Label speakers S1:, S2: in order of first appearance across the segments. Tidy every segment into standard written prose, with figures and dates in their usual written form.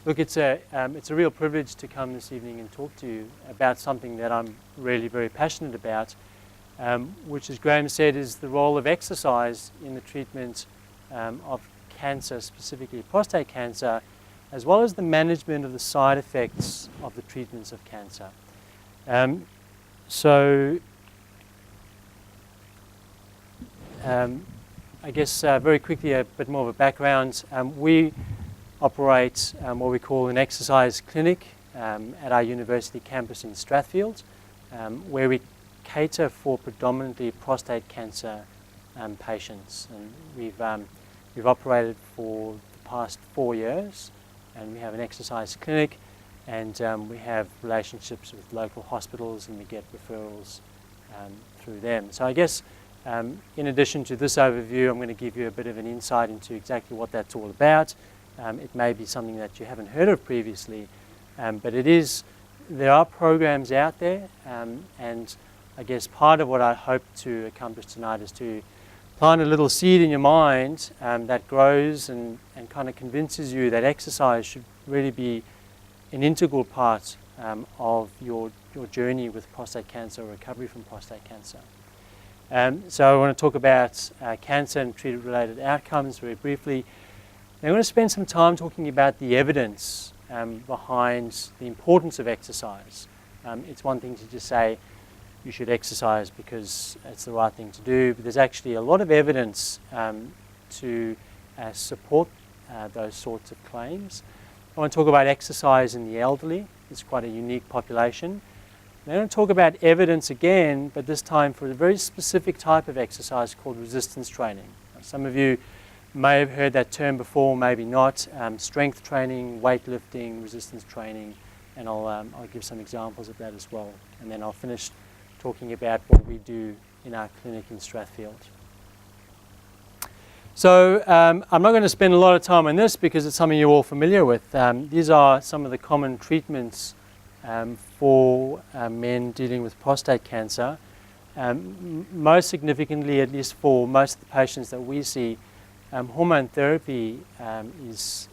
S1: Look, it's a real privilege to come this evening and talk to you about something that I'm really very passionate about, which, as Graham said, is the role of exercise in the treatment of cancer, specifically prostate cancer, as well as the management of the side effects of the treatments of cancer. I guess very quickly a bit more of a background. We operate what we call an exercise clinic at our university campus in Strathfield, where we cater for predominantly prostate cancer patients. And we've operated for the past 4 years, and we have an exercise clinic, and we have relationships with local hospitals, and we get referrals through them. So I guess in addition to this overview, I'm going to give you a bit of an insight into exactly what that's all about. It may be something that you haven't heard of previously, but there are programs out there, and I guess part of what I hope to accomplish tonight is to plant a little seed in your mind that grows and kind of convinces you that exercise should really be an integral part of your journey with prostate cancer or recovery from prostate cancer. So I want to talk about cancer and treatment-related outcomes very briefly. I'm going to spend some time talking about the evidence behind the importance of exercise. It's one thing to just say you should exercise because it's the right thing to do, but there's actually a lot of evidence to support those sorts of claims. I want to talk about exercise in the elderly. It's quite a unique population. And I'm going to talk about evidence again, but this time for a very specific type of exercise called resistance training. Now, some of you may have heard that term before, maybe not. Strength training, weightlifting, resistance training, and I'll give some examples of that as well. And then I'll finish talking about what we do in our clinic in Strathfield. So I'm not going to spend a lot of time on this because it's something you're all familiar with. These are some of the common treatments for men dealing with prostate cancer. Most significantly, at least for most of the patients that we see, hormone therapy is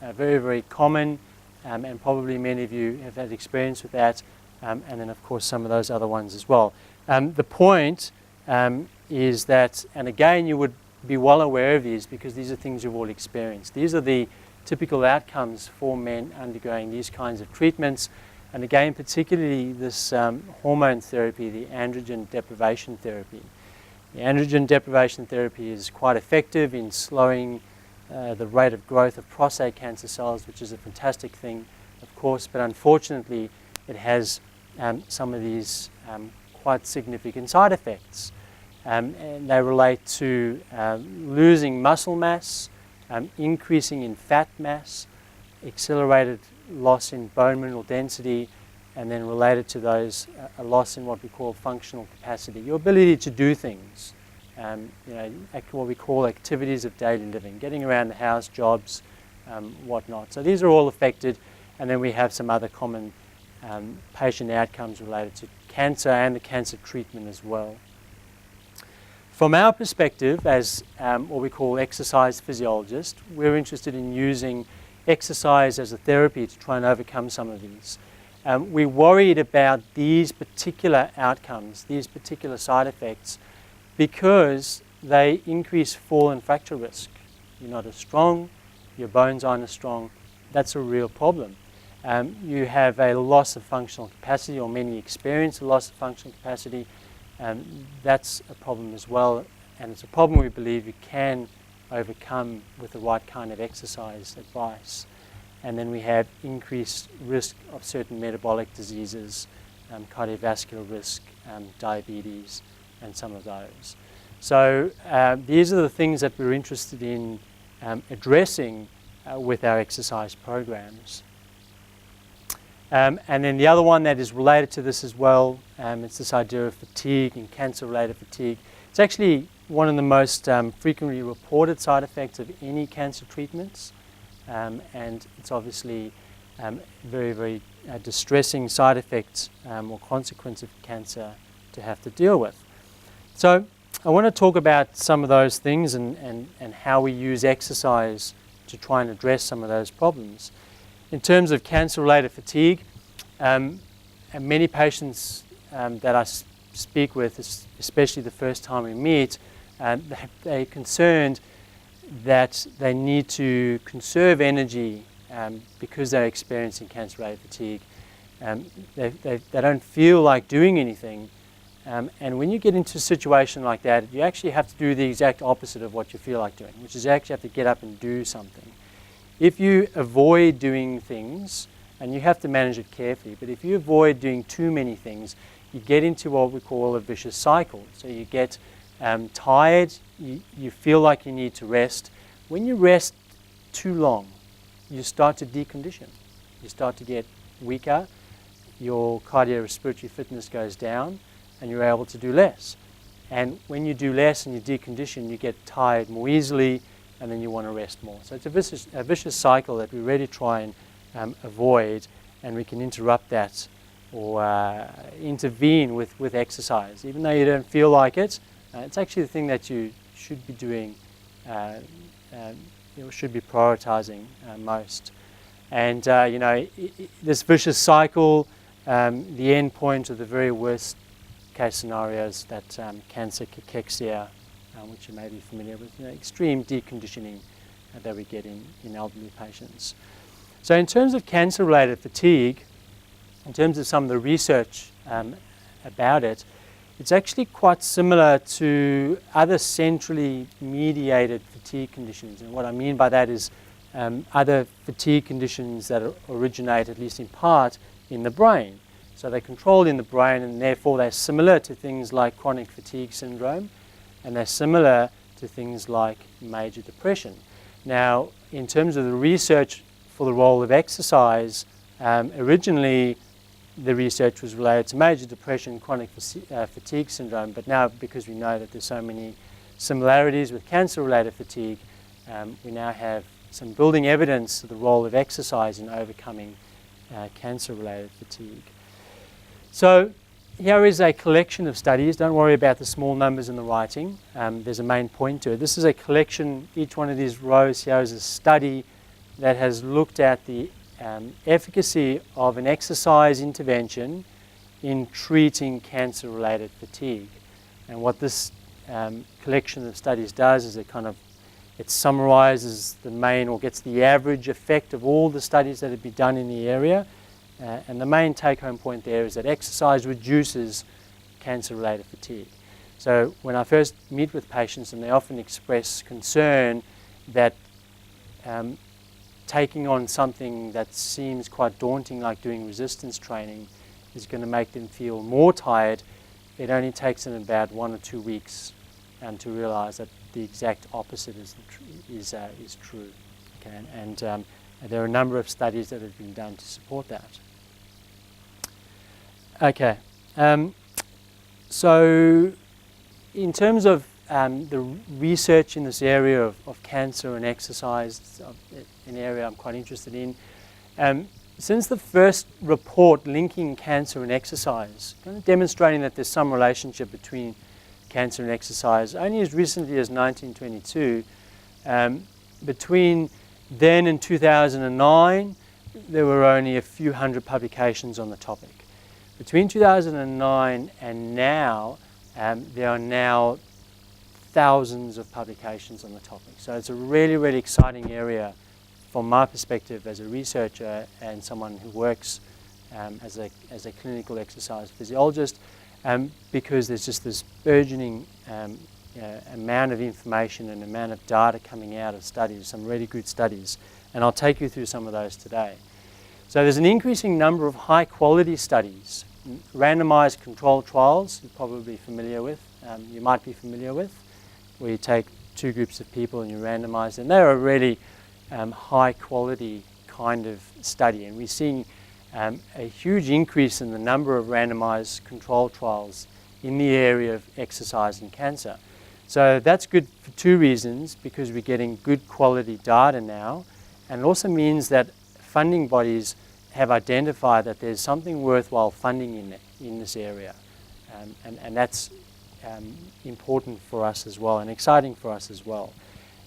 S1: very, very common, and probably many of you have had experience with that, and then of course some of those other ones as well. The point is that, and again you would be well aware of these because these are things you've all experienced. These are the typical outcomes for men undergoing these kinds of treatments, and again particularly this hormone therapy, the androgen deprivation therapy. The androgen deprivation therapy is quite effective in slowing the rate of growth of prostate cancer cells, which is a fantastic thing, of course, but unfortunately it has some of these quite significant side effects. And they relate to losing muscle mass, increasing in fat mass, accelerated loss in bone mineral density, and then related to those, a loss in what we call functional capacity, your ability to do things, what we call activities of daily living, getting around the house, jobs, whatnot. So these are all affected, and then we have some other common patient outcomes related to cancer and the cancer treatment as well. From our perspective, as what we call exercise physiologists, we're interested in using exercise as a therapy to try and overcome some of these. We're worried about these particular outcomes, these particular side effects, because they increase fall and fracture risk. You're not as strong, your bones aren't as strong. That's a real problem. You have a loss of functional capacity, or many experience a loss of functional capacity. That's a problem as well, and it's a problem we believe you can overcome with the right kind of exercise advice. And then we have increased risk of certain metabolic diseases, cardiovascular risk, diabetes, and some of those. So these are the things that we're interested in addressing with our exercise programs. And then the other one that is related to this as well, it's this idea of fatigue and cancer-related fatigue. It's actually one of the most frequently reported side effects of any cancer treatments. And it's obviously very, very distressing side effect or consequence of cancer to have to deal with. So I want to talk about some of those things and how we use exercise to try and address some of those problems. In terms of cancer-related fatigue, and many patients that I speak with, especially the first time we meet, they're concerned that they need to conserve energy because they're experiencing cancer-related fatigue. They don't feel like doing anything. And when you get into a situation like that, you actually have to do the exact opposite of what you feel like doing, which is you actually have to get up and do something. If you avoid doing things, and you have to manage it carefully, but if you avoid doing too many things, you get into what we call a vicious cycle. So you get tired, you feel like you need to rest. When you rest too long, you start to decondition. You start to get weaker, your cardiorespiratory fitness goes down, and you're able to do less. And when you do less and you decondition, you get tired more easily, and then you want to rest more. So it's a vicious cycle that we really try and avoid, and we can interrupt that or intervene with exercise. Even though you don't feel like it, it's actually the thing that you should be doing, should be prioritizing most. And this vicious cycle, the end point of the very worst case scenarios that cancer cachexia, which you may be familiar with, extreme deconditioning that we get in elderly patients. So in terms of cancer-related fatigue, in terms of some of the research about it, it's actually quite similar to other centrally mediated fatigue conditions. And what I mean by that is other fatigue conditions that originate, at least in part, in the brain. So they're controlled in the brain, and therefore they're similar to things like chronic fatigue syndrome, and they're similar to things like major depression. Now, in terms of the research for the role of exercise, originally the research was related to major depression, chronic fatigue syndrome, but now because we know that there's so many similarities with cancer-related fatigue, we now have some building evidence of the role of exercise in overcoming cancer-related fatigue. So here is a collection of studies. Don't worry about the small numbers in the writing. There's a main point to it. This is a collection. Each one of these rows here is a study that has looked at the efficacy of an exercise intervention in treating cancer-related fatigue. And what this collection of studies does is it summarizes the main, or gets the average effect of all the studies that have been done in the area. And the main take-home point there is that exercise reduces cancer-related fatigue. So when I first meet with patients, and they often express concern that taking on something that seems quite daunting, like doing resistance training, is going to make them feel more tired, it only takes them about 1 or 2 weeks to realize that the exact opposite is true. Okay? And there are a number of studies that have been done to support that. Okay, so in terms of the research in this area of cancer and exercise, an area I'm quite interested in, since the first report linking cancer and exercise, kind of demonstrating that there's some relationship between cancer and exercise, only as recently as 1922, between then and 2009, there were only a few hundred publications on the topic. Between 2009 and now, there are now thousands of publications on the topic. So it's a really, really exciting area from my perspective as a researcher and someone who works as a clinical exercise physiologist, because there's just this burgeoning amount of information and amount of data coming out of studies, some really good studies. And I'll take you through some of those today. So there's an increasing number of high-quality studies, randomized controlled trials you're probably familiar with, you might be familiar with, where you take 2 groups of people and you randomize them. They're a really high-quality kind of study, and we're seeing a huge increase in the number of randomized controlled trials in the area of exercise and cancer. So that's good for 2 reasons, because we're getting good quality data now, and it also means that funding bodies have identified that there's something worthwhile funding in this area. And that's important for us as well, and exciting for us as well.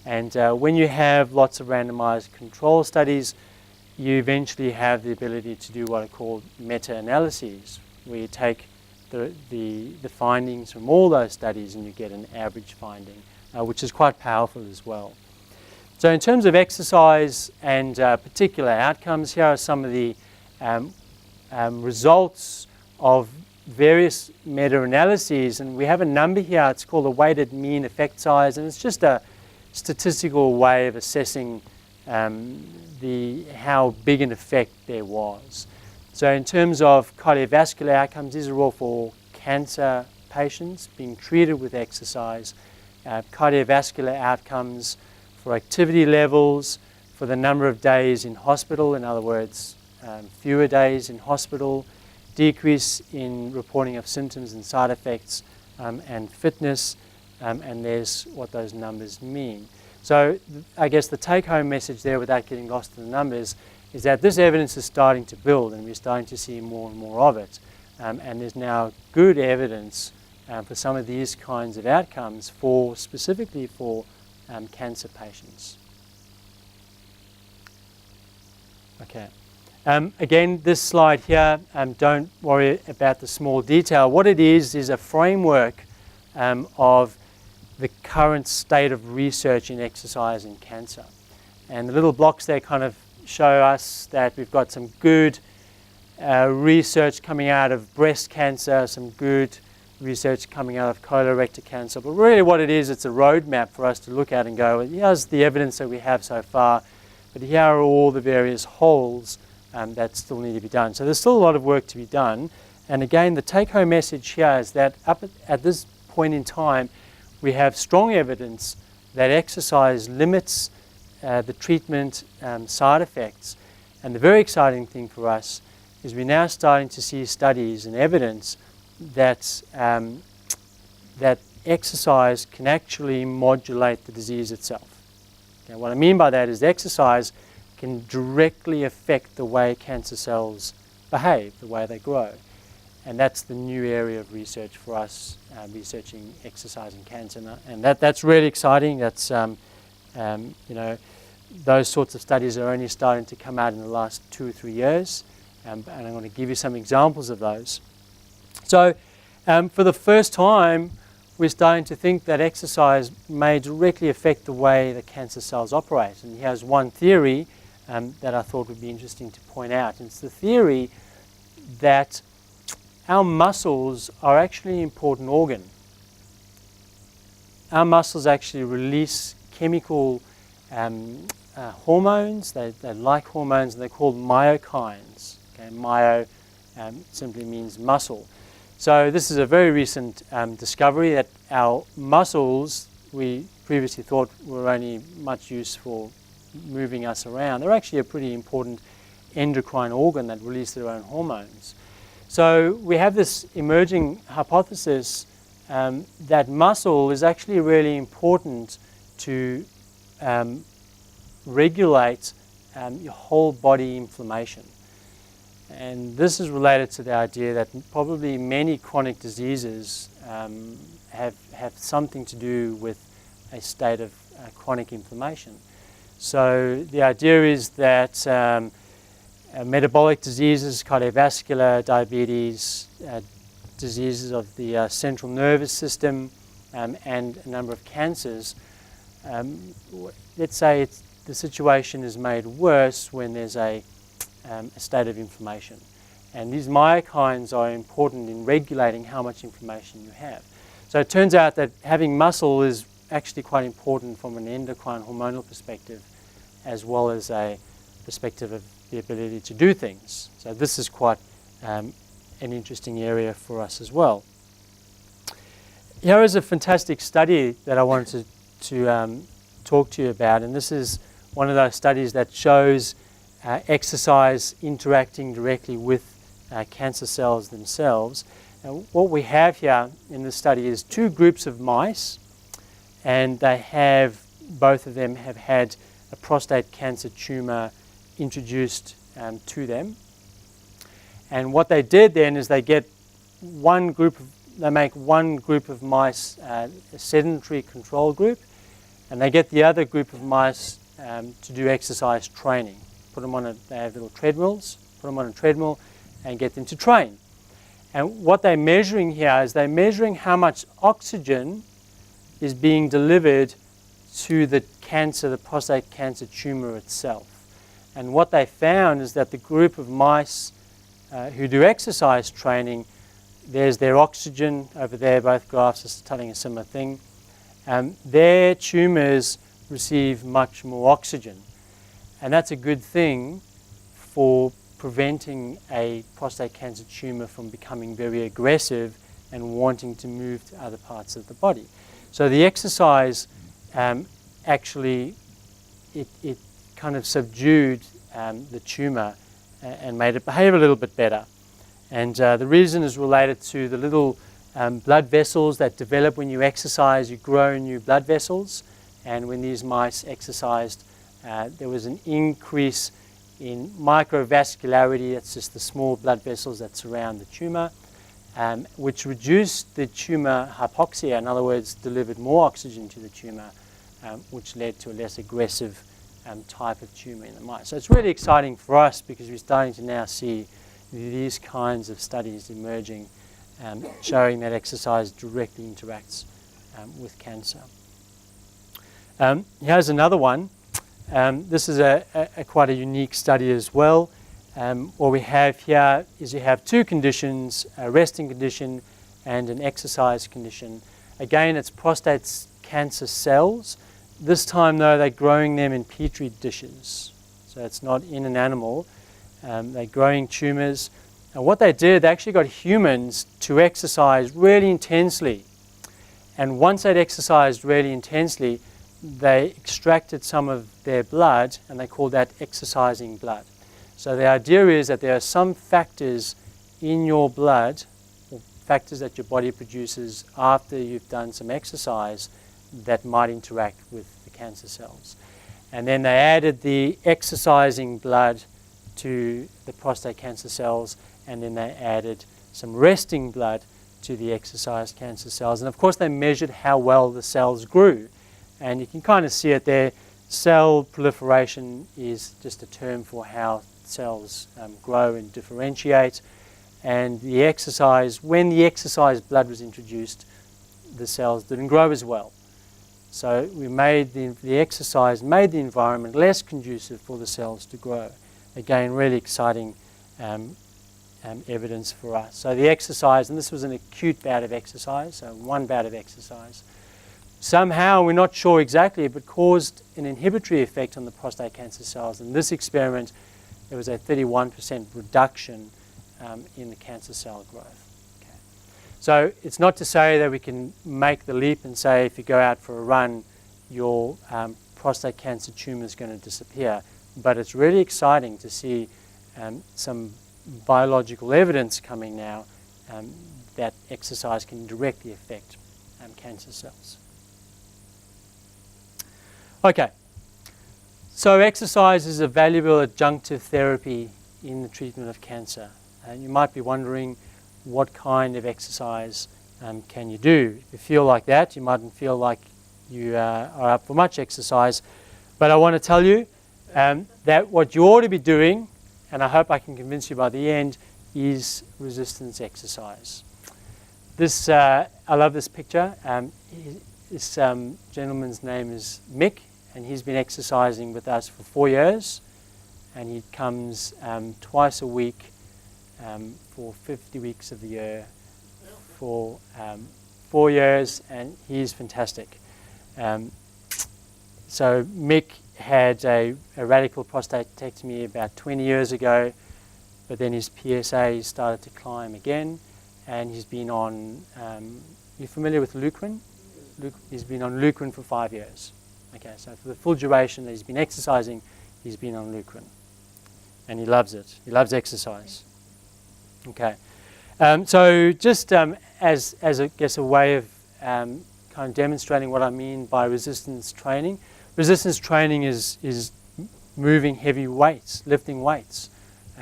S1: And when you have lots of randomized control studies, you eventually have the ability to do what are called meta-analyses, where you take the findings from all those studies and you get an average finding, which is quite powerful as well. So in terms of exercise and particular outcomes, here are some of the results of various meta-analyses, and we have a number here. It's called a weighted mean effect size, and it's just a statistical way of assessing how big an effect there was. So in terms of cardiovascular outcomes, these are all for cancer patients being treated with exercise. Cardiovascular outcomes for activity levels, for the number of days in hospital, in other words, fewer days in hospital, decrease in reporting of symptoms and side effects, and fitness, and there's what those numbers mean. So I guess the take-home message there, without getting lost in the numbers, is that this evidence is starting to build, and we're starting to see more and more of it. And there's now good evidence for some of these kinds of outcomes, specifically for cancer patients. Okay. Again, this slide here, don't worry about the small detail. What it is a framework of the current state of research in exercise and cancer. And the little blocks there kind of show us that we've got some good research coming out of breast cancer, some good research coming out of colorectal cancer. But really what it is, it's a roadmap for us to look at and go, here's the evidence that we have so far, but here are all the various holes that still need to be done. So there's still a lot of work to be done. And again, the take-home message here is that at this point in time, we have strong evidence that exercise limits the treatment side effects. And the very exciting thing for us is we're now starting to see studies and evidence that exercise can actually modulate the disease itself. Okay, what I mean by that is exercise can directly affect the way cancer cells behave, the way they grow. And that's the new area of research for us, researching exercise and cancer. And that's really exciting. That's, those sorts of studies are only starting to come out in the last 2 or 3 years. And I'm going to give you some examples of those. So for the first time, we're starting to think that exercise may directly affect the way the cancer cells operate. And here's one theory that I thought would be interesting to point out. And it's the theory that our muscles are actually an important organ. Our muscles actually release chemical hormones. They like hormones, and they're called myokines. Okay? Myo simply means muscle. So this is a very recent discovery that our muscles, we previously thought were only much use for moving us around. They're actually a pretty important endocrine organ that release their own hormones. So we have this emerging hypothesis that muscle is actually really important to regulate your whole body inflammation. And this is related to the idea that probably many chronic diseases have something to do with a state of chronic inflammation. So the idea is that metabolic diseases, cardiovascular, diabetes, diseases of the central nervous system, and a number of cancers, let's say the situation is made worse when there's a state of inflammation. And these myokines are important in regulating how much inflammation you have. So it turns out that having muscle is actually quite important from an endocrine hormonal perspective, as well as a perspective of the ability to do things. So this is quite an interesting area for us as well. Here is a fantastic study that I wanted to talk to you about, and this is one of those studies that shows exercise interacting directly with cancer cells themselves. And what we have here in this study is 2 groups of mice, and both of them have had a prostate cancer tumor introduced to them. And what they did then is they make one group of mice a sedentary control group, And they get the other group of mice to do exercise training. They have little treadmills, put them on a treadmill and get them to train. And what they're measuring here is they're measuring how much oxygen is being delivered to the cancer, the prostate cancer tumor itself. And what they found is that the group of mice who do exercise training, there's their oxygen over there, both graphs are telling a similar thing. Their tumors receive much more oxygen. And that's a good thing for preventing a prostate cancer tumor from becoming very aggressive and wanting to move to other parts of the body. So the exercise actually, it kind of subdued the tumor and made it behave a little bit better. And the reason is related to the little blood vessels that develop when you exercise. You grow new blood vessels, and when these mice exercised, there was an increase in microvascularity. That's just the small blood vessels that surround the tumor, which reduced the tumor hypoxia, in other words, delivered more oxygen to the tumor, which led to a less aggressive type of tumor in the mice. So it's really exciting for us because we're starting to now see these kinds of studies emerging, showing that exercise directly interacts with cancer. Here's another one. This is quite a unique study as well. What we have here is you have two conditions, a resting condition and an exercise condition. Again, it's prostate cancer cells. This time, though, they're growing them in petri dishes. So it's not in an animal. They're growing tumors. And what they did, they actually got humans to exercise really intensely. And once they'd exercised really intensely, they extracted some of their blood, and they called that exercising blood. So the idea is that there are some factors in your blood, or factors that your body produces after you've done some exercise, that might interact with the cancer cells. And then they added the exercising blood to the prostate cancer cells, and then they added some resting blood to the exercised cancer cells. And of course they measured how well the cells grew. And you can kind of see it there. Cell proliferation is just a term for how cells grow and differentiate. And the exercise, when the exercise blood was introduced, the cells didn't grow as well. So we made the exercise made the environment less conducive for the cells to grow. Again, really exciting evidence for us. So the exercise, and this was an acute bout of exercise, so one bout of exercise, somehow, we're not sure exactly, but caused an inhibitory effect on the prostate cancer cells. In this experiment, there was a 31% reduction in the cancer cell growth. Okay. So it's not to say that we can make the leap and say if you go out for a run, your prostate cancer tumor is going to disappear. But it's really exciting to see some biological evidence coming now that exercise can directly affect cancer cells. Okay, so exercise is a valuable adjunctive therapy in the treatment of cancer. And you might be wondering what kind of exercise can you do. If you feel like that, you mightn't feel like you are up for much exercise. But I want to tell you that what you ought to be doing, and I hope I can convince you by the end, is resistance exercise. This, I love this picture. This gentleman's name is Mick, and he's been exercising with us for 4 years, and he comes twice a week for 50 weeks of the year for 4 years, and he's fantastic. So Mick had a radical prostatectomy about 20 years ago, but then his PSA started to climb again, and he's been on, you familiar with Leukerin? He's been on Leukerin for 5 years. Okay, so for the full duration that he's been exercising, he's been on Leukerin. And he loves it. He loves exercise. Okay. So just as I guess a way of kind of demonstrating what I mean by resistance training. Resistance training is moving heavy weights, lifting weights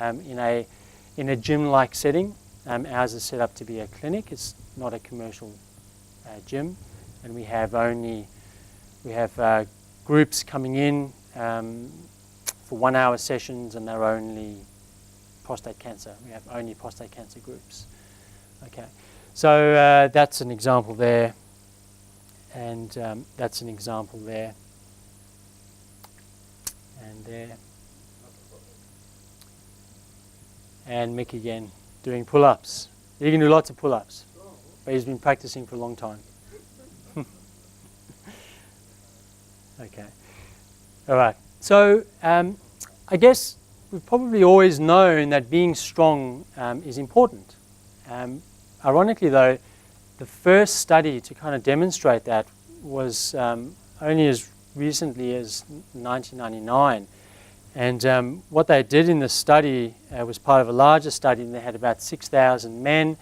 S1: in a gym-like setting. Ours is set up to be a clinic. It's not a commercial gym, and we have only We have groups coming in for 1 hour sessions, and they're only prostate cancer. We have only prostate cancer groups. Okay, so that's an example there, and that's an example there, and there. And Mick again, doing pull-ups. He can do lots of pull-ups, but he's been practicing for a long time. Okay. All right. So I guess we've probably always known that being strong is important. Ironically, though, the first study to kind of demonstrate that was only as recently as 1999. And what they did in the study was part of a larger study, and they had about 6,000 men.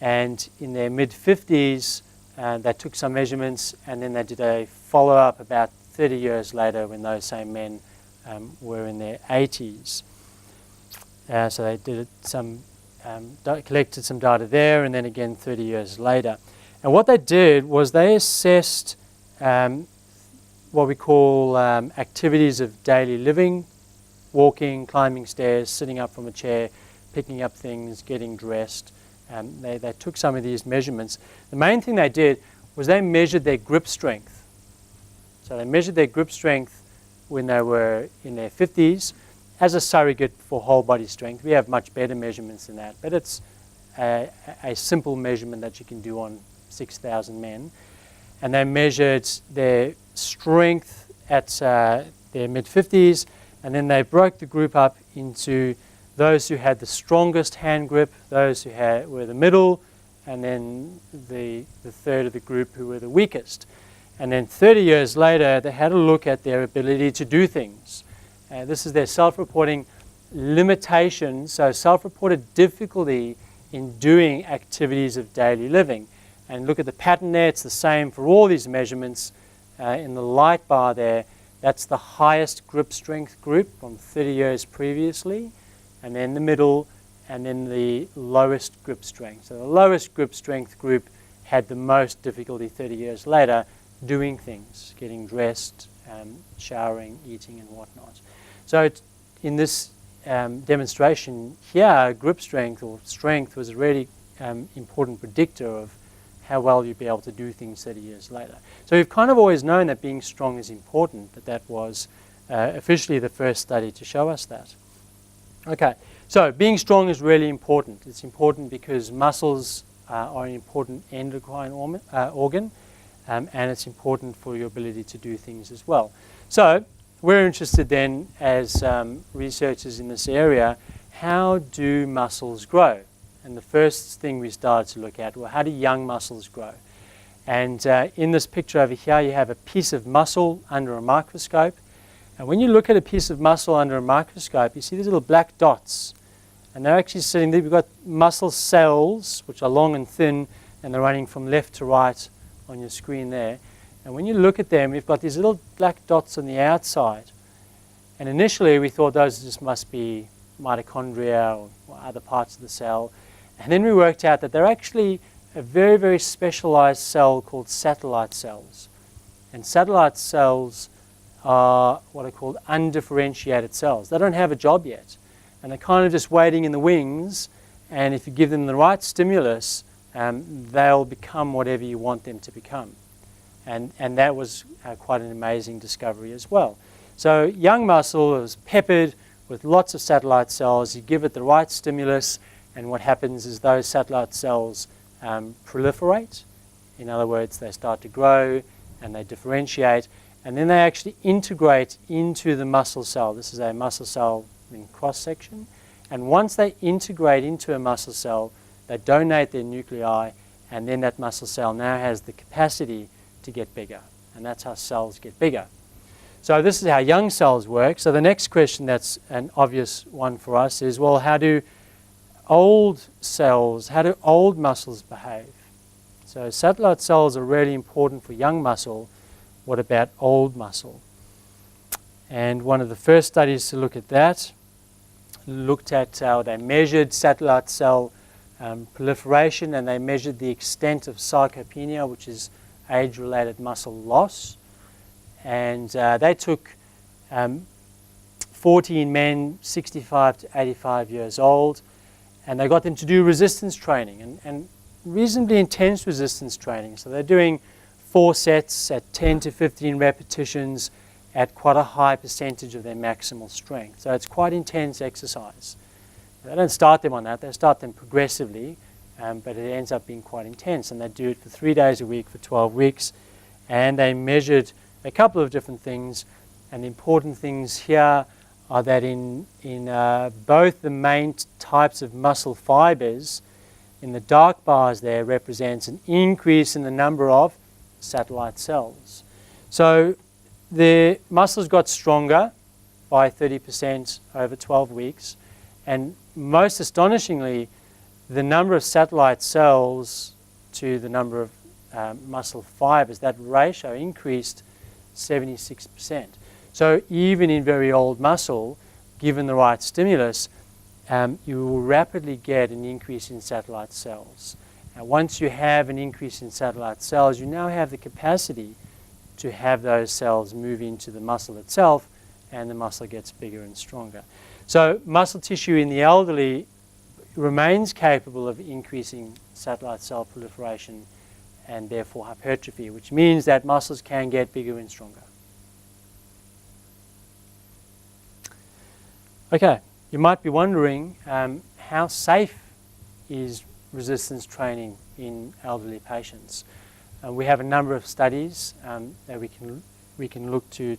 S1: And in their mid-50s, they took some measurements, and then they did a follow-up about 30 years later when those same men were in their 80s. So they did some, collected some data there, and then again 30 years later. And what they did was they assessed what we call activities of daily living: walking, climbing stairs, sitting up from a chair, picking up things, getting dressed. They took some of these measurements. The main thing they did was they measured their grip strength. So they measured their grip strength when they were in their 50s as a surrogate for whole body strength. We have much better measurements than that, but it's a simple measurement that you can do on 6,000 men. And they measured their strength at their mid-50s, and then they broke the group up into those who had the strongest hand grip, those who were the middle, and then the third of the group who were the weakest. And then 30 years later, they had a look at their ability to do things. This is their self-reporting limitations, so self-reported difficulty in doing activities of daily living. And look at the pattern there, it's the same for all these measurements. In the light bar there, that's the highest grip strength group from 30 years previously, and then the middle, and then the lowest grip strength. So the lowest grip strength group had the most difficulty 30 years later doing things, getting dressed, showering, eating, and whatnot. So in this demonstration here, grip strength or strength was a really important predictor of how well you'd be able to do things 30 years later. So we've kind of always known that being strong is important, but that was officially the first study to show us that. Okay, so being strong is really important. It's important because muscles are an important endocrine organ, and it's important for your ability to do things as well. So we're interested then, as researchers in this area, how do muscles grow? And the first thing we started to look at, well, how do young muscles grow? And in this picture over here, you have a piece of muscle under a microscope. And when you look at a piece of muscle under a microscope, you see these little black dots. And they're actually sitting there. We've got muscle cells, which are long and thin, and they're running from left to right on your screen there. And when you look at them, we've got these little black dots on the outside. And initially, we thought those just must be mitochondria or other parts of the cell. And then we worked out that they're actually a very, very specialized cell called satellite cells. And satellite cells are what are called undifferentiated cells. They don't have a job yet. And they're kind of just waiting in the wings. And if you give them the right stimulus, they'll become whatever you want them to become. And that was quite an amazing discovery as well. So young muscle is peppered with lots of satellite cells. You give it the right stimulus, and what happens is those satellite cells proliferate. In other words, they start to grow and they differentiate, and then they actually integrate into the muscle cell. This is a muscle cell in cross-section. And once they integrate into a muscle cell, they donate their nuclei, and then that muscle cell now has the capacity to get bigger. And that's how cells get bigger. So this is how young cells work. So the next question that's an obvious one for us is, well, how do old muscles behave? So satellite cells are really important for young muscle. What about old muscle? And one of the first studies to look at that looked at how they measured satellite cell proliferation, and they measured the extent of sarcopenia, which is age-related muscle loss. and they took 14 men, 65 to 85 years old, and they got them to do resistance training, and reasonably intense resistance training. So they're doing 4 sets at 10 to 15 repetitions at quite a high percentage of their maximal strength. So it's quite intense exercise. They don't start them on that, they start them progressively, but it ends up being quite intense, and they do it for 3 days a week for 12 weeks, and they measured a couple of different things, and the important things here are that in both the main types of muscle fibers, in the dark bars there represents an increase in the number of satellite cells. So the muscles got stronger by 30% over 12 weeks, and most astonishingly, the number of satellite cells to the number of muscle fibers, that ratio increased 76%. So even in very old muscle, given the right stimulus, you will rapidly get an increase in satellite cells. And once you have an increase in satellite cells, you now have the capacity to have those cells move into the muscle itself, and the muscle gets bigger and stronger. So muscle tissue in the elderly remains capable of increasing satellite cell proliferation and therefore hypertrophy, which means that muscles can get bigger and stronger. Okay, you might be wondering how safe is resistance training in elderly patients. We have a number of studies that we can look to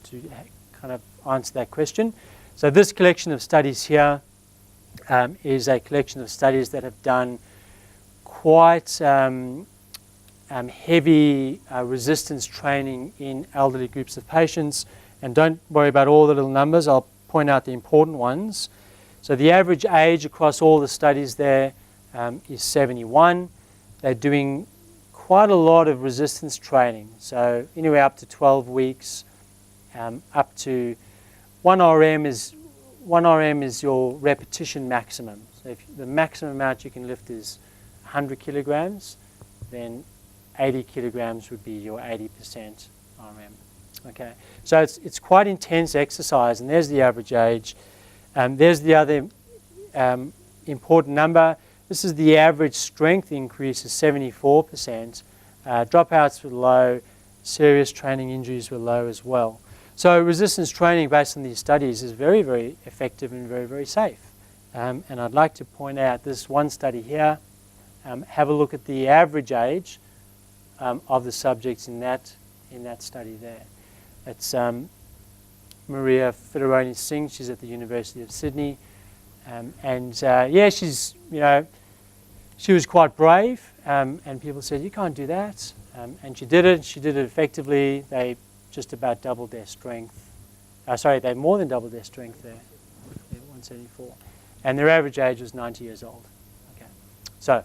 S1: kind of answer that question. So this collection of studies here is a collection of studies that have done quite heavy resistance training in elderly groups of patients. And don't worry about all the little numbers, I'll point out the important ones. So the average age across all the studies there is 71. They're doing quite a lot of resistance training, so anywhere up to 12 weeks, up to 1 RM is your repetition maximum. So if the maximum amount you can lift is 100 kilograms, then 80 kilograms would be your 80% RM. Okay, so it's quite intense exercise, and there's the average age. There's the other important number. This is the average strength increase is 74%. Dropouts were low. Serious training injuries were low as well. So resistance training based on these studies is very, very effective and very, very safe. And I'd like to point out this one study here. Have a look at the average age of the subjects in that study there. It's Maria Federoni Singh. She's at the University of Sydney, yeah, she's she was quite brave, and people said you can't do that, and she did it. She did it effectively. They just about doubled their strength. Sorry, they more than doubled their strength there. 174, and their average age was 90 years old. Okay, so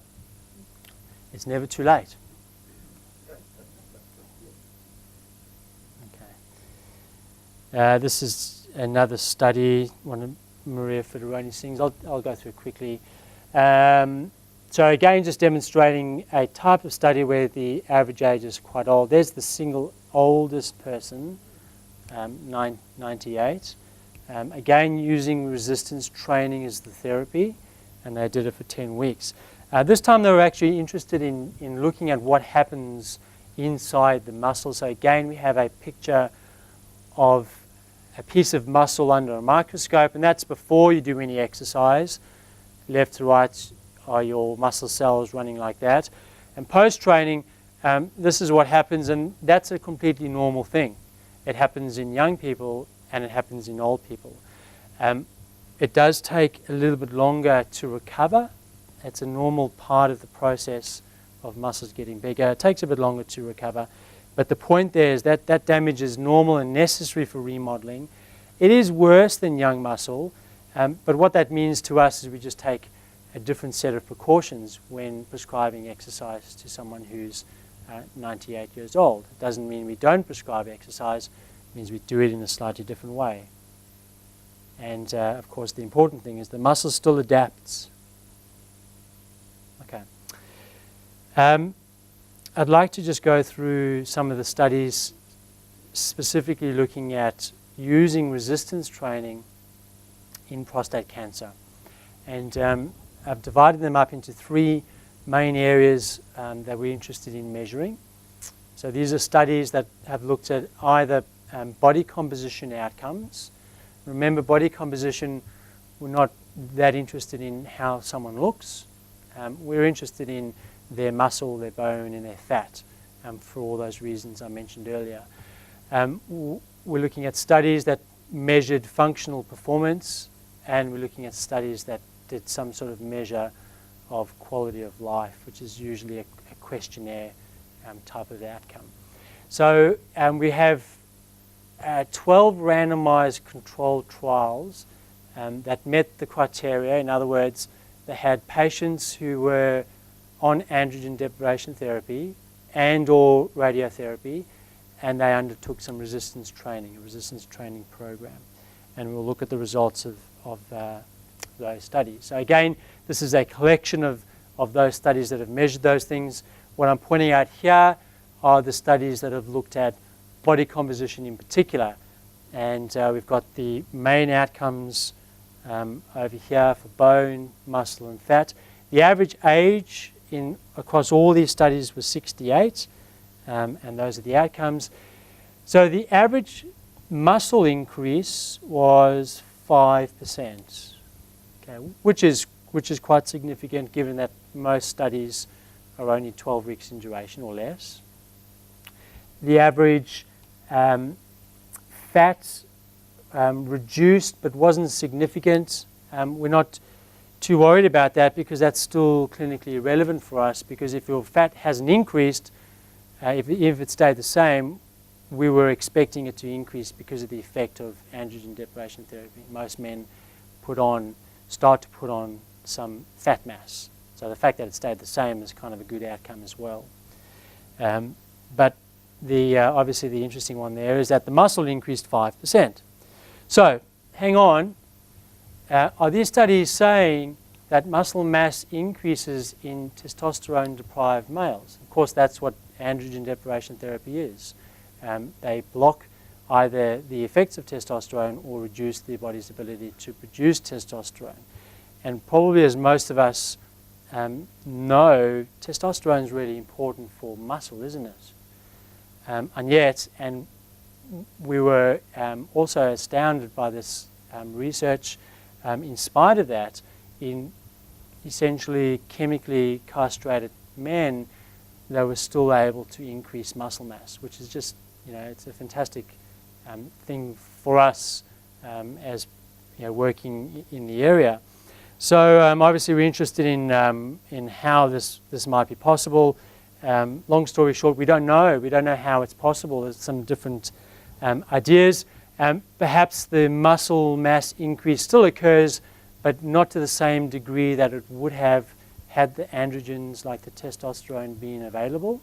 S1: it's never too late. This is another study, one of Maria Federoni Singh's. I'll go through it quickly. So again, just demonstrating a type of study where the average age is quite old. There's the single oldest person, 98. Again, using resistance training as the therapy, and they did it for 10 weeks. This time they were actually interested in looking at what happens inside the muscle. So again, we have a picture of a piece of muscle under a microscope, and that's before you do any exercise. Left to right are your muscle cells running like that. And post-training, this is what happens, and that's a completely normal thing. It happens in young people and it happens in old people. It does take a little bit longer to recover. It's a normal part of the process of muscles getting bigger. It takes a bit longer to recover. But the point there is that that damage is normal and necessary for remodeling. It is worse than young muscle, but what that means to us is we just take a different set of precautions when prescribing exercise to someone who's 98 years old. It doesn't mean we don't prescribe exercise, it means we do it in a slightly different way. And of course the important thing is the muscle still adapts. Okay. I'd like to just go through some of the studies specifically looking at using resistance training in prostate cancer. And I've divided them up into three main areas that we're interested in measuring. So these are studies that have looked at either body composition outcomes. Remember, body composition, we're not that interested in how someone looks. We're interested in their muscle, their bone, and their fat, for all those reasons I mentioned earlier. We're looking at studies that measured functional performance, and we're looking at studies that did some sort of measure of quality of life, which is usually a questionnaire type of outcome. So we have 12 randomized controlled trials that met the criteria. In other words, they had patients who were on androgen deprivation therapy and or radiotherapy, and they undertook some resistance training, a resistance training program. And we'll look at the results of those studies. So again, this is a collection of those studies that have measured those things. What I'm pointing out here are the studies that have looked at body composition in particular. And we've got the main outcomes over here for bone, muscle, and fat. The average age across all these studies was 68, and those are the outcomes. So the average muscle increase was 5%, okay, which is quite significant given that most studies are only 12 weeks in duration or less. The average fat reduced but wasn't significant. We're not too worried about that because that's still clinically irrelevant for us, because if your fat hasn't increased, if it stayed the same, we were expecting it to increase because of the effect of androgen deprivation therapy. Most men start to put on some fat mass. So the fact that it stayed the same is kind of a good outcome as well. But obviously the interesting one there is that the muscle increased 5%. So hang on, are these studies saying that muscle mass increases in testosterone-deprived males? Of course, that's what androgen deprivation therapy is. They block either the effects of testosterone or reduce the body's ability to produce testosterone. And probably, as most of us know, testosterone is really important for muscle, isn't it? And yet, and we were also astounded by this research, in spite of that, in essentially chemically castrated men, they were still able to increase muscle mass, which is just, it's a fantastic thing for us as working in the area. So obviously we're interested in how this might be possible. Long story short, we don't know. We don't know how it's possible. There's some different ideas. Perhaps the muscle mass increase still occurs, but not to the same degree that it would have had the androgens like the testosterone been available.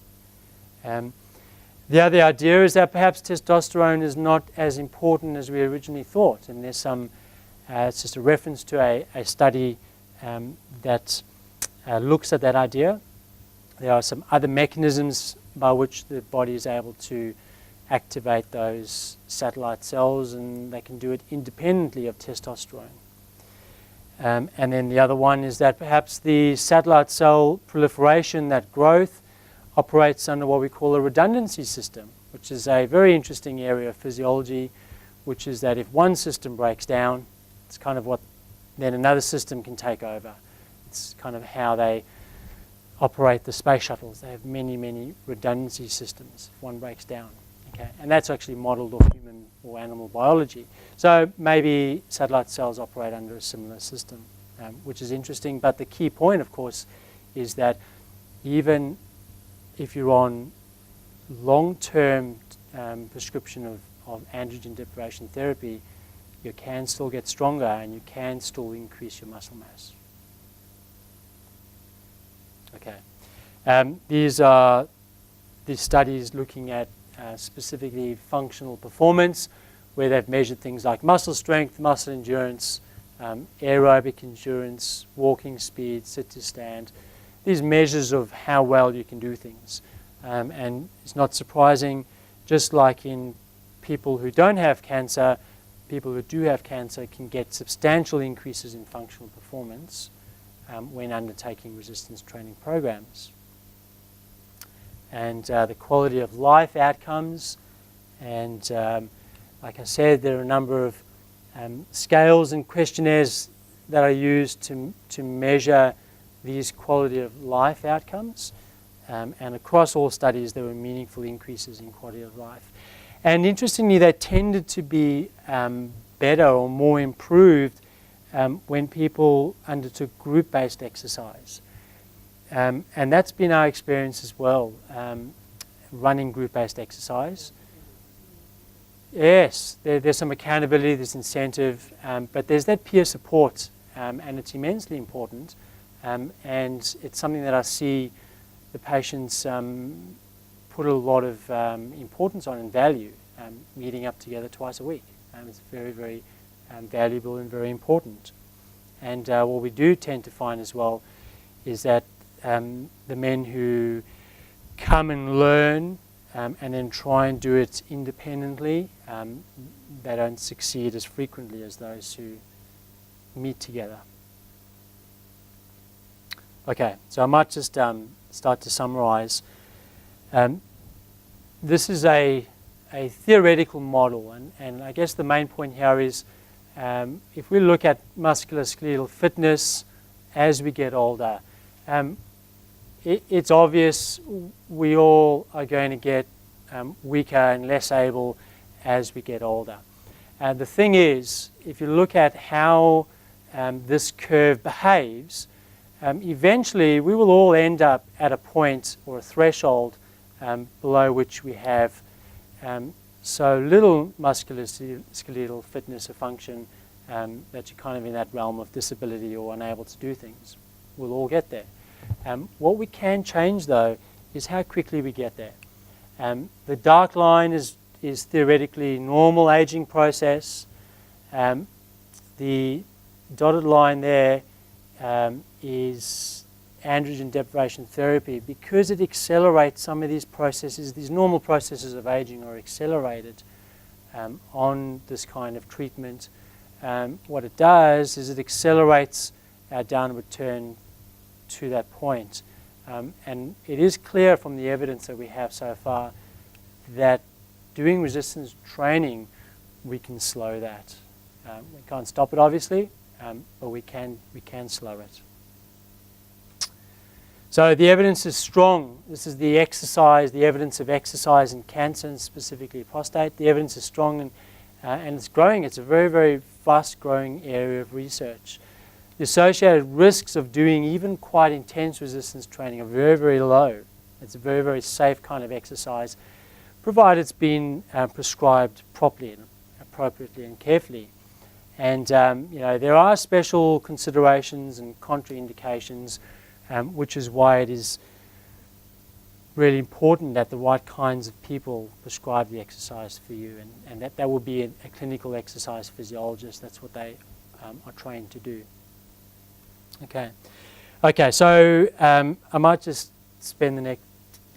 S1: The other idea is that perhaps testosterone is not as important as we originally thought, and there's some, it's just a reference to a study that looks at that idea. There are some other mechanisms by which the body is able to activate those satellite cells, and they can do it independently of testosterone. And then the other one is that perhaps the satellite cell proliferation, that growth, operates under what we call a redundancy system, which is a very interesting area of physiology, which is that if one system breaks down, it's kind of what then another system can take over. It's kind of how they operate the space shuttles. They have many, many redundancy systems if one breaks down. Okay? And that's actually modeled off human or animal biology. So maybe satellite cells operate under a similar system, which is interesting. But the key point, of course, is that even if you're on long-term prescription of androgen deprivation therapy, you can still get stronger and you can still increase your muscle mass. Okay. These are the studies looking at specifically functional performance, where they've measured things like muscle strength, muscle endurance, aerobic endurance, walking speed, sit to stand. These measures of how well you can do things. And it's not surprising, just like in people who don't have cancer, people who do have cancer can get substantial increases in functional performance when undertaking resistance training programs. And the quality of life outcomes, and like I said, there are a number of scales and questionnaires that are used to measure these quality of life outcomes. And across all studies, there were meaningful increases in quality of life. And interestingly, they tended to be better or more improved when people undertook group-based exercise. And that's been our experience as well, running group-based exercise. Yes, there's some accountability, there's incentive, but there's that peer support, and it's immensely important. And it's something that I see the patients put a lot of importance on and value, meeting up together twice a week. It's very, very valuable and very important. And what we do tend to find as well is that the men who come and learn and then try and do it independently, they don't succeed as frequently as those who meet together. Okay, so I might just start to summarize. This is a theoretical model, and I guess the main point here is if we look at musculoskeletal fitness as we get older, it's obvious we all are going to get weaker and less able as we get older. The thing is, if you look at how this curve behaves, eventually we will all end up at a point or a threshold below which we have so little musculoskeletal fitness or function that you're kind of in that realm of disability or unable to do things. We'll all get there. What we can change, though, is how quickly we get there. The dark line is theoretically normal aging process. The dotted line there is androgen deprivation therapy. Because it accelerates some of these processes, these normal processes of aging are accelerated on this kind of treatment. What it does is it accelerates our downward turn to that point. And it is clear from the evidence that we have so far that doing resistance training, we can slow that. We can't stop it, obviously, but we can slow it. So the evidence is strong. This is the evidence of exercise in cancer, and specifically prostate. The evidence is strong and it's growing. It's a very, very fast-growing area of research. The associated risks of doing even quite intense resistance training are very, very low. It's a very, very safe kind of exercise, provided it's been prescribed properly and appropriately and carefully. And there are special considerations and contraindications, which is why it is really important that the right kinds of people prescribe the exercise for you, and that will be a clinical exercise physiologist. That's what they are trained to do. Okay. So I might just spend the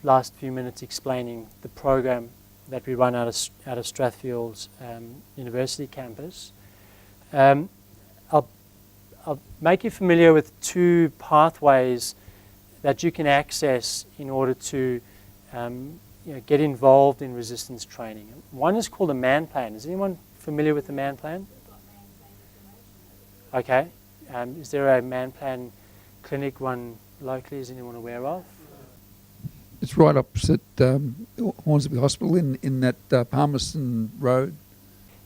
S1: last few minutes explaining the program that we run out of Strathfield's university campus. I'll make you familiar with two pathways that you can access in order to get involved in resistance training. One is called a MAN plan. Is anyone familiar with the MAN plan? Okay. Is there a MAN plan clinic run locally? Is anyone aware of?
S2: It's right opposite Hornsby Hospital in that Palmerston Road.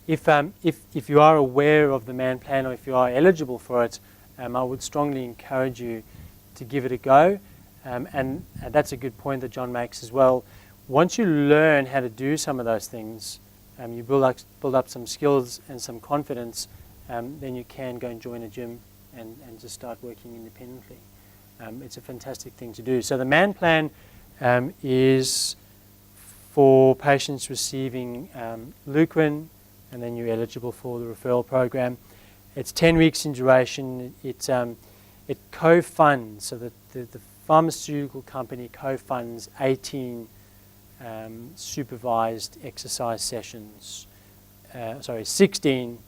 S1: If you are aware of the MAN plan, or if you are eligible for it, I would strongly encourage you to give it a go. And that's a good point that John makes as well. Once you learn how to do some of those things, you build up some skills and some confidence, then you can go and join a gym and just start working independently. It's a fantastic thing to do. So the MAN plan is for patients receiving Leuquin, and then you're eligible for the referral program. It's 10 weeks in duration. It co-funds, so the pharmaceutical company co-funds 18 supervised exercise sessions. 16.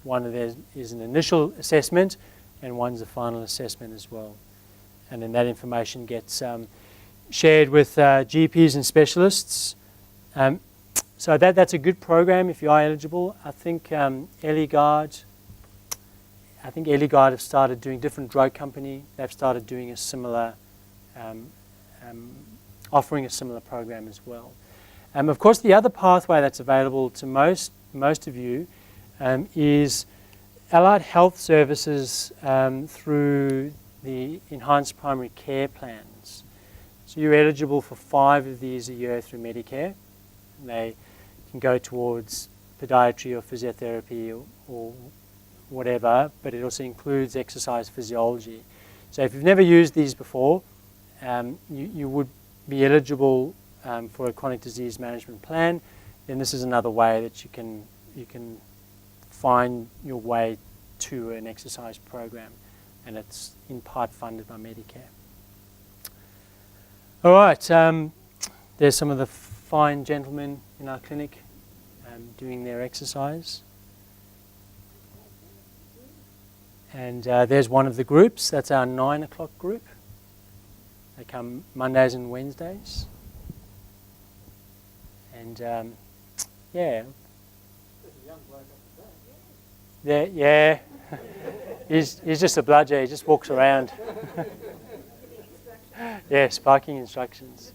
S1: One of theirs is an initial assessment, and one's a final assessment as well. And then that information gets shared with GPs and specialists. So that's a good program if you are eligible. I think YellowGuard have started doing, different drug company, they've started doing a similar, offering a similar program as well. Of course, the other pathway that's available to most of you is allied health services through the enhanced primary care plans. So you're eligible for 5 of these a year through Medicare. They can go towards podiatry or physiotherapy or whatever, but it also includes exercise physiology. So if you've never used these before, you would be eligible for a chronic disease management plan. Then this is another way that you can find your way to an exercise program, and it's in part funded by Medicare. All right, there's some of the fine gentlemen in our clinic doing their exercise. And there's one of the groups, that's our 9 o'clock group. They come Mondays and Wednesdays. And yeah. Yeah. He's just a bludger, he just walks around. Yeah, sparking instructions.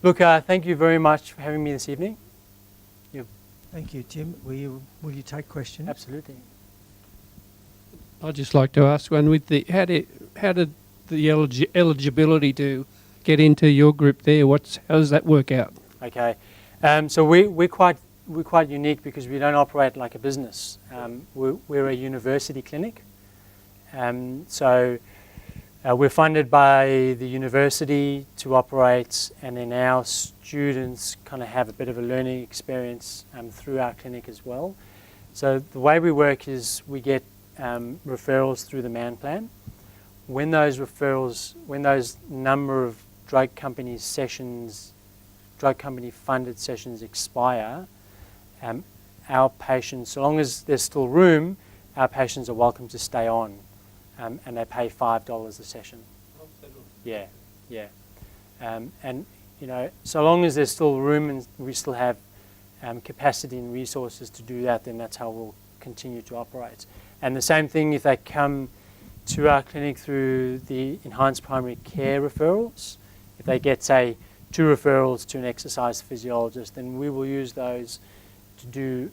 S1: Look, thank you very much for having me this evening.
S3: Thank you, Tim. Will you take questions?
S1: Absolutely.
S4: I'd just like to ask one with the how did the eligibility to get into your group there? How does that work out?
S1: Okay, so we're quite unique because we don't operate like a business. We're a university clinic, so we're funded by the university to operate, and then our students kind of have a bit of a learning experience through our clinic as well. So the way we work is we get referrals through the MAN plan. When those number of drug company funded sessions expire, our patients, so long as there's still room, our patients are welcome to stay on, and they pay $5 a session. Yeah. And you know, so long as there's still room and we still have capacity and resources to do that, then that's how we'll continue to operate. And the same thing if they come to our clinic through the enhanced primary care referrals. If they get, say, 2 referrals to an exercise physiologist, then we will use those to do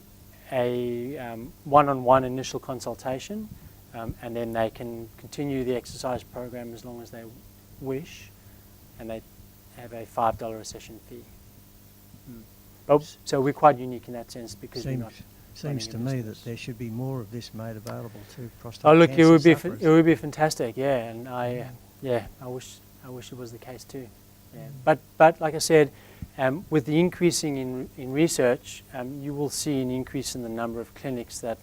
S1: a one-on-one initial consultation, and then they can continue the exercise program as long as they wish, and they have a $5 a session fee. So we're quite unique in that sense because we're not.
S3: Seems to me that there should be more of this made available to prostate
S1: cancer. Oh look,
S3: cancer
S1: it would be fantastic, yeah, and I wish it was the case too. Yeah. But like I said, with the increasing in research, you will see an increase in the number of clinics that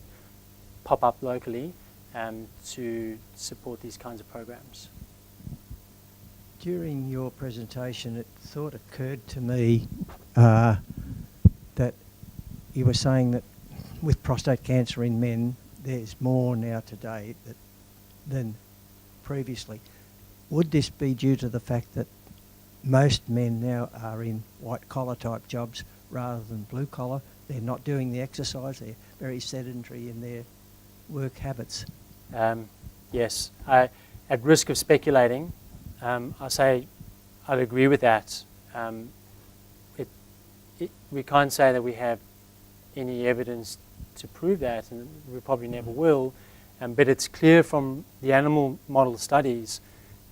S1: pop up locally to support these kinds of programs.
S3: During your presentation, it occurred to me that you were saying that with prostate cancer in men, there's more now today than previously. Would this be due to the fact that most men now are in white-collar type jobs rather than blue-collar? They're not doing the exercise, they're very sedentary in their work habits.
S1: Yes, at risk of speculating, I say I'd agree with that. We can't say that we have any evidence to prove that, and we probably never will, but it's clear from the animal model studies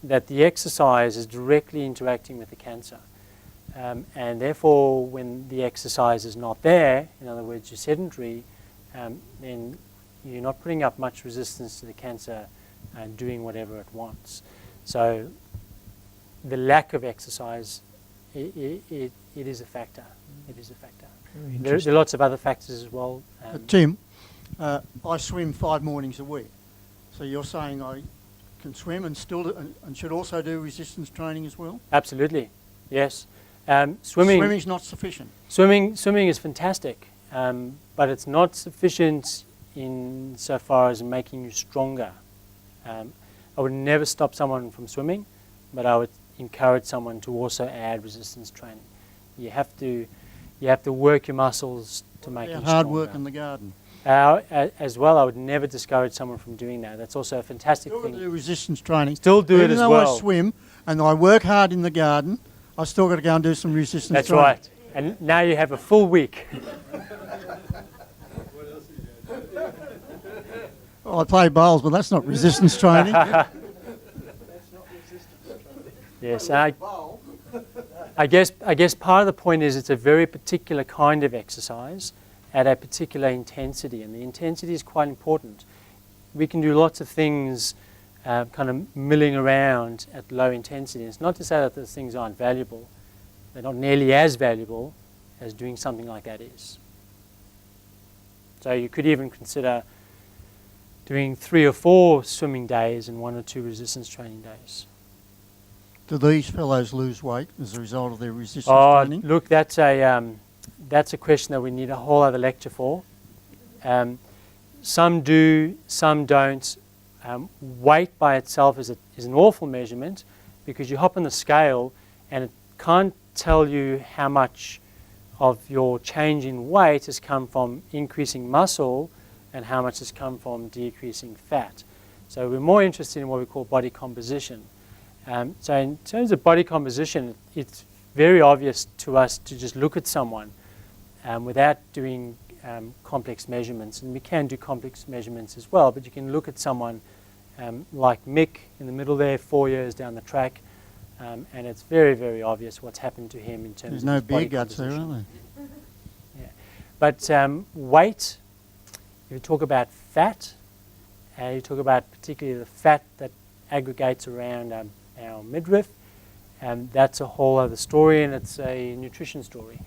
S1: that the exercise is directly interacting with the cancer. And therefore, when the exercise is not there, in other words, you're sedentary, then you're not putting up much resistance to the cancer and doing whatever it wants. So the lack of exercise, it is a factor. It is a factor. There are lots of other factors as well.
S5: Tim, I swim 5 mornings a week. So you're saying I can swim and still and should also do resistance training as well?
S1: Absolutely, yes. Swimming.
S5: Swimming's not sufficient.
S1: Swimming is fantastic, but it's not sufficient in so far as making you stronger. I would never stop someone from swimming, but I would encourage someone to also add resistance training. You have to work your muscles to make them stronger.
S5: Hard work in the garden.
S1: As well, I would never discourage someone from doing that. That's also a fantastic
S5: Still
S1: thing.
S5: do resistance training.
S1: Still do it as well.
S5: Even though I swim and I work hard in the garden, I still got to go and do some resistance
S1: That's
S5: training.
S1: right. And now you have a full week.
S5: Oh, I play bowls, but that's not resistance training.
S1: Yes, and I guess part of the point is it's a very particular kind of exercise at a particular intensity, and the intensity is quite important. We can do lots of things kind of milling around at low intensity. It's not to say that those things aren't valuable. They're not nearly as valuable as doing something like that is. So you could even consider doing 3 or 4 swimming days and 1 or 2 resistance training days.
S5: Do these fellows lose weight as a result of their resistance training?
S1: Look, that's a question that we need a whole other lecture for. Some do, some don't. Weight by itself is an awful measurement because you hop on the scale and it can't tell you how much of your change in weight has come from increasing muscle and how much has come from decreasing fat. So we're more interested in what we call body composition. So in terms of body composition, it's very obvious to us to just look at someone without doing complex measurements. And we can do complex measurements as well, but you can look at someone like Mick in the middle there, 4 years down the track, and it's very, very obvious what's happened to him in terms
S5: There's
S1: of
S5: no
S1: his body
S5: beer guts there,
S1: composition.
S5: are there?
S1: Yeah. But weight, if you talk about fat, you talk about particularly the fat that aggregates around our midriff, and that's a whole other story, and it's a nutrition story.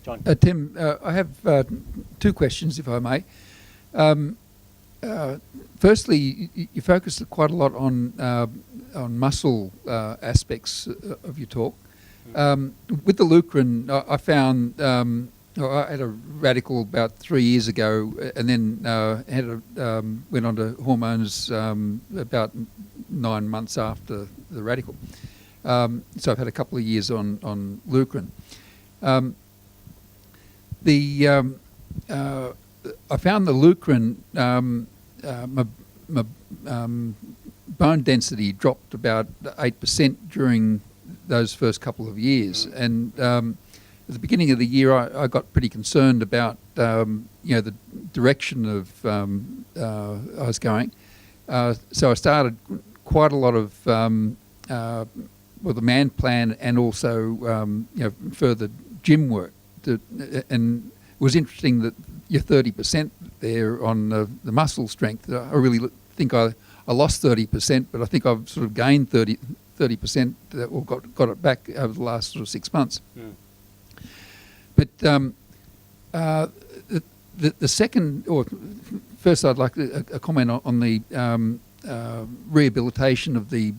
S1: John.
S2: Tim, I have 2 questions, if I may. Firstly, you focused quite a lot on muscle aspects of your talk. With the Lucrin, I found I had a radical about 3 years ago, and then went on to hormones about 9 months after the radical. So I've had a couple of years on Lucrin. I found the Lucrin, my bone density dropped about 8% during those first couple of years, and at the beginning of the year, I got pretty concerned about the direction of I was going. So I started quite a lot of the man plan and also further gym work. And it was interesting that you're 30% there on the muscle strength. I really think I lost 30%, but I think I've sort of gained 30% or got it back over the last sort of 6 months. Mm. But the second, or first, I'd like a comment on the rehabilitation of the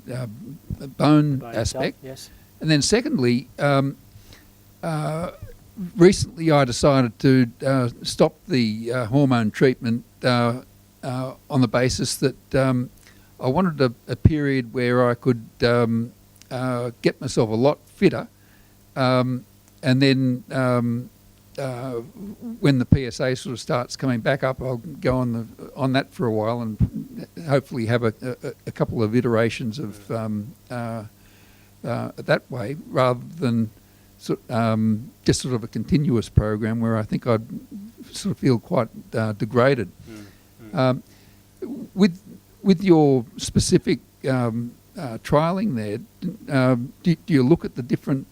S2: bone aspect.
S1: Itself, yes. And
S2: then secondly, recently I decided to stop the hormone treatment on the basis that I wanted a period where I could get myself a lot fitter. And then when the PSA sort of starts coming back up, I'll go on that for a while and hopefully have a couple of iterations of that way, rather than just sort of a continuous program where I think I'd sort of feel quite degraded. With your specific trialling there, do you look at the different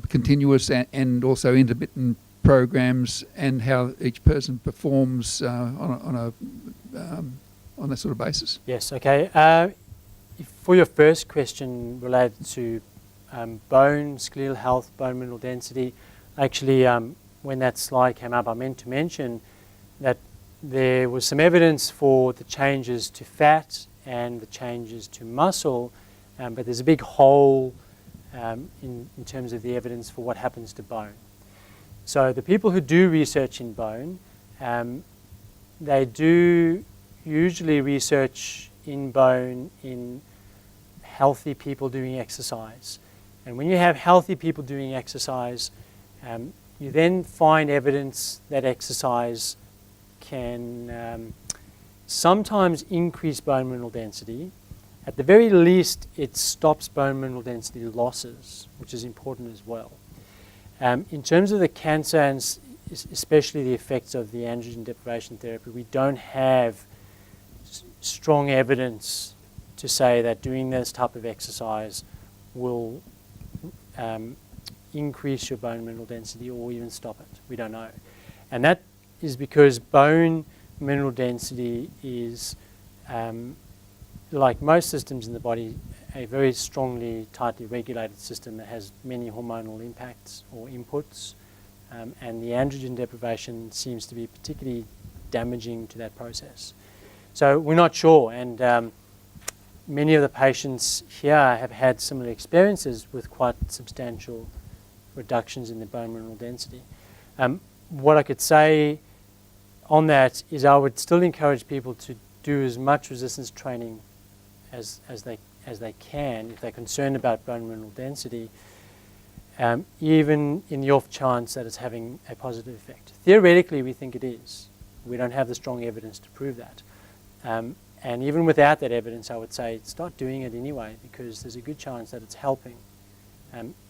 S2: continuous and also intermittent programs and how each person performs on that sort of basis?
S1: Yes, okay. For your first question related to bone, skeletal health, bone mineral density, actually when that slide came up, I meant to mention that there was some evidence for the changes to fat and the changes to muscle, but there's a big hole in terms of the evidence for what happens to bone. So the people who do research in bone, they do usually research in bone in healthy people doing exercise. And when you have healthy people doing exercise, you then find evidence that exercise can sometimes increase bone mineral density. At the very least, it stops bone mineral density losses, which is important as well. In terms of the cancer and especially the effects of the androgen deprivation therapy, we don't have strong evidence to say that doing this type of exercise will increase your bone mineral density or even stop it. We don't know. And that is because bone mineral density is, like most systems in the body, a very strongly, tightly regulated system that has many hormonal impacts or inputs. And the androgen deprivation seems to be particularly damaging to that process. So we're not sure, and many of the patients here have had similar experiences with quite substantial reductions in the bone mineral density. What I could say on that is I would still encourage people to do as much resistance training as they can if they're concerned about bone mineral density, even in the off chance that it's having a positive effect. Theoretically, we think it is. We don't have the strong evidence to prove that. And even without that evidence, I would say start doing it anyway, because there's a good chance that it's helping.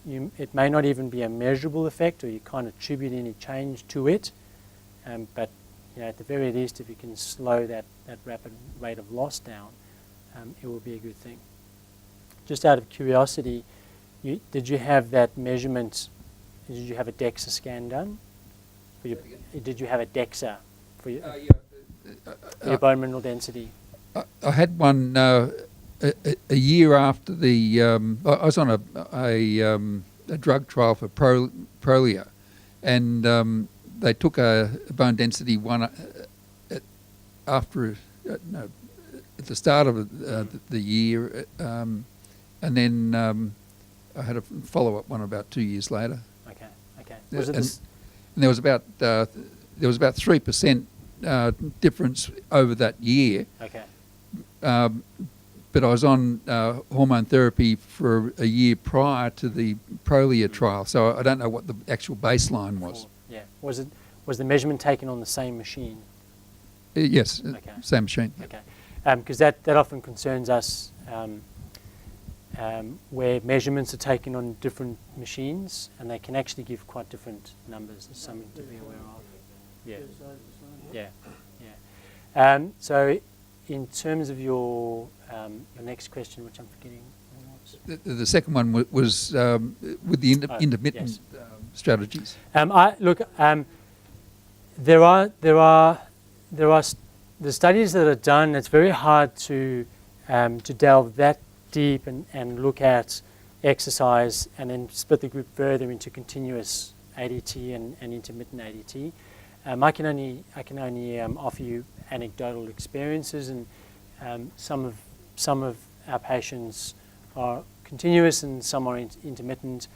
S1: It may not even be a measurable effect, or you can't attribute any change to it, but at the very least, if you can slow that rapid rate of loss down, it will be a good thing. Just out of curiosity, did you have that measurement? Did you have a DEXA scan done? Did you have a DEXA for your bone mineral density?
S2: I had one a year after the. I was on a drug trial for Prolia, and they took a bone density one after at the start of the year, and then I had a follow-up one about 2 years later.
S1: Okay.
S2: And there was about 3% difference over that year.
S1: Okay.
S2: But I was on hormone therapy for a year prior to the Prolia trial, so I don't know what the actual baseline was.
S1: Yeah. Was the measurement taken on the same machine?
S2: Yes,
S1: Okay.
S2: same machine.
S1: Okay. Because that often concerns us, where measurements are taken on different machines, and they can actually give quite different numbers. It's something to be aware of. Yeah. So, in terms of your next question, which I'm forgetting,
S2: The second one was with the intermittent strategies.
S1: There are the studies that are done. It's very hard to delve that deep and look at exercise and then split the group further into continuous ADT and intermittent ADT. I can only offer you anecdotal experiences, and some of our patients are continuous and some are intermittent.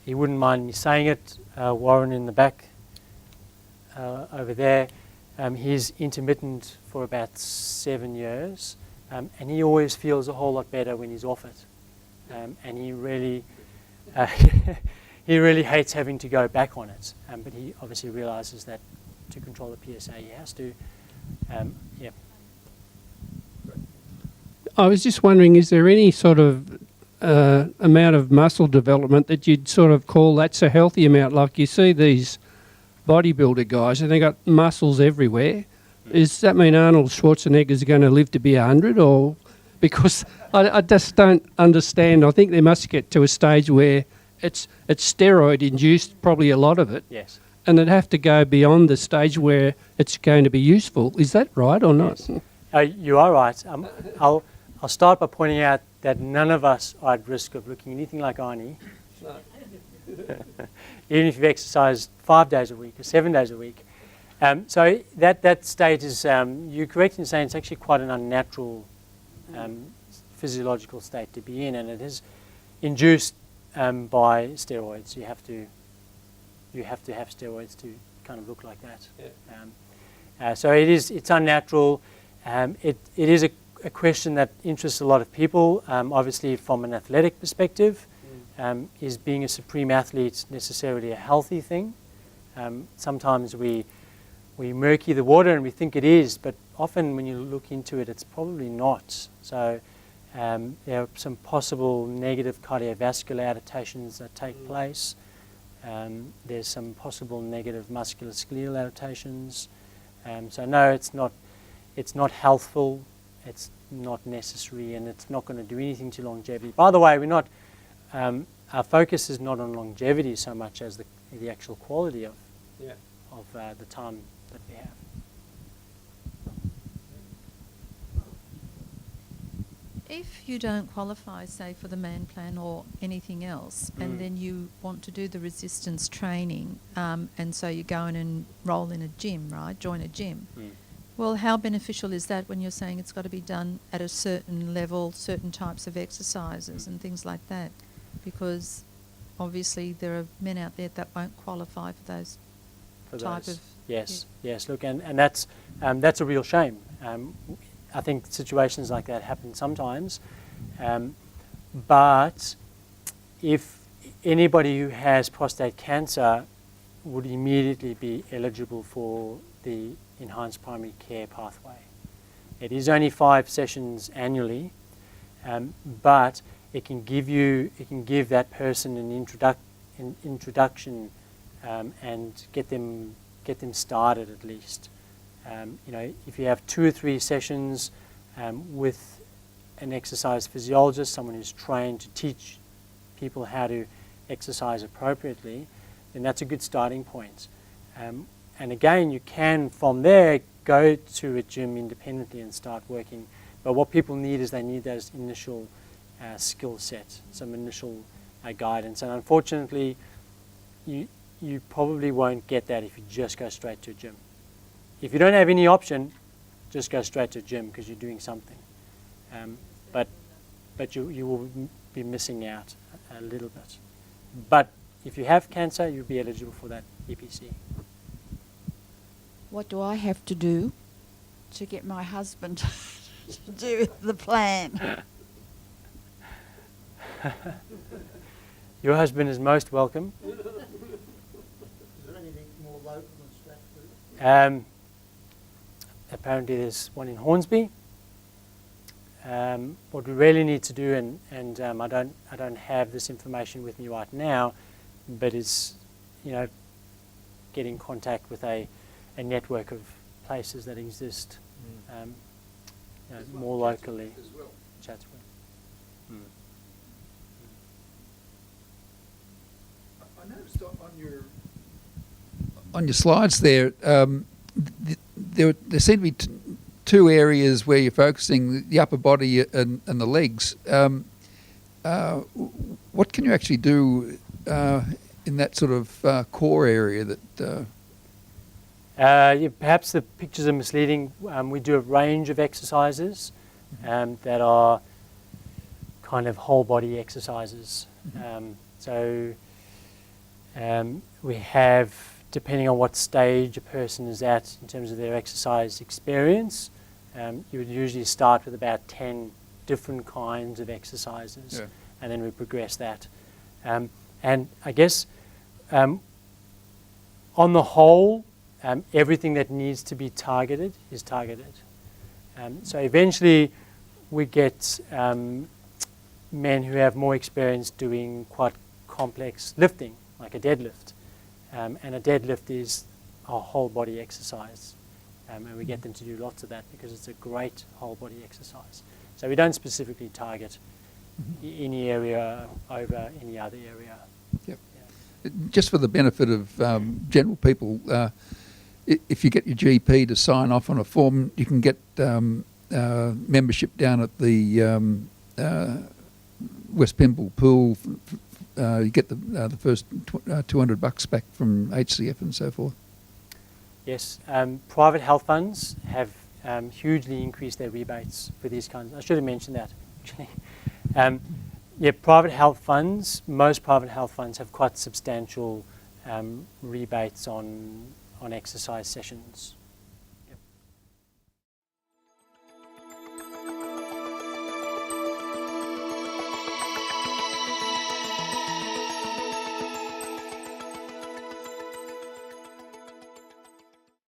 S1: He wouldn't mind me saying it. Warren in the back over there, he's intermittent for about 7 years, and he always feels a whole lot better when he's off it, and he really he really hates having to go back on it, but he obviously realizes that to control the PSA he has to.
S4: I was just wondering, is there any sort of amount of muscle development that you'd sort of call that's a healthy amount? Like you see these bodybuilder guys and they got muscles everywhere. Does that mean Arnold Schwarzenegger's going to live to be 100? Or because I just don't understand. I think they must get to a stage where it's steroid induced, probably a lot of it.
S1: Yes.
S4: And it'd have to go beyond the stage where it's going to be useful. Is that right or not?
S1: Yes. You are right. I'll start by pointing out that none of us are at risk of looking anything like Arnie. Even if you've exercised 5 days a week or 7 days a week. So that state is, you're correct in saying it's actually quite an unnatural physiological state to be in, and it is induced by steroids. You have to have steroids to kind of look like that.
S4: Yeah.
S1: So it's unnatural. It is a question that interests a lot of people. Obviously, from an athletic perspective, is being a supreme athlete necessarily a healthy thing? Sometimes we murky the water and we think it is, but often when you look into it, it's probably not. So there are some possible negative cardiovascular adaptations that take place. There's some possible negative musculoskeletal adaptations. So no, it's not healthful, it's not necessary, and it's not going to do anything to longevity. By the way, we're not. Our focus is not on longevity so much as the actual quality of the time that we have.
S6: If you don't qualify, say, for the man plan or anything else, and then you want to do the resistance training, and so you go in and enroll in a gym, right? Join a gym. Well, how beneficial is that when you're saying it's got to be done at a certain level, certain types of exercises and things like that? Because obviously there are men out there that won't qualify for those type of...
S1: Yes. Look, and that's a real shame. I think situations like that happen sometimes. But if anybody who has prostate cancer would immediately be eligible for the enhanced primary care pathway. It is only 5 sessions annually, but it can give that person an introduction and get them started at least. If you have 2 or 3 sessions with an exercise physiologist, someone who's trained to teach people how to exercise appropriately, then that's a good starting point. And again, you can from there go to a gym independently and start working. But what people need is they need those initial skill set, some initial guidance. And unfortunately, you probably won't get that if you just go straight to a gym. If you don't have any option, just go straight to a gym because you're doing something. But you will be missing out a little bit. But if you have cancer, you'll be eligible for that EPC.
S7: What do I have to do to get my husband to do the plan?
S1: Your husband is most welcome.
S5: Is there anything more local than Stratford?
S1: Apparently there's one in Hornsby. What we really need to do, and I don't have this information with me right now, but is get in contact with a network of places that exist more locally. Chatsworth.
S2: I noticed on your slides there, there seem to be two areas where you're focusing: the upper body and the legs. What can you actually do in that sort of core area that?
S1: Perhaps the pictures are misleading. We do a range of exercises that are kind of whole body exercises. So we have, depending on what stage a person is at in terms of their exercise experience, you would usually start with about 10 different kinds of exercises, and then we progress that. And I guess on the whole, everything that needs to be targeted is targeted. So eventually we get men who have more experience doing quite complex lifting, like a deadlift. And a deadlift is a whole body exercise. And we get them to do lots of that because it's a great whole body exercise. So we don't specifically target any area over any other area.
S2: Yep. Just for the benefit of general people, if you get your GP to sign off on a form, you can get membership down at the West Pymble pool. You get the first $200 back from HCF and so forth.
S1: Yes, private health funds have hugely increased their rebates for these kinds. I should have mentioned that, actually. Yeah, private health funds, most private health funds have quite substantial rebates on exercise sessions.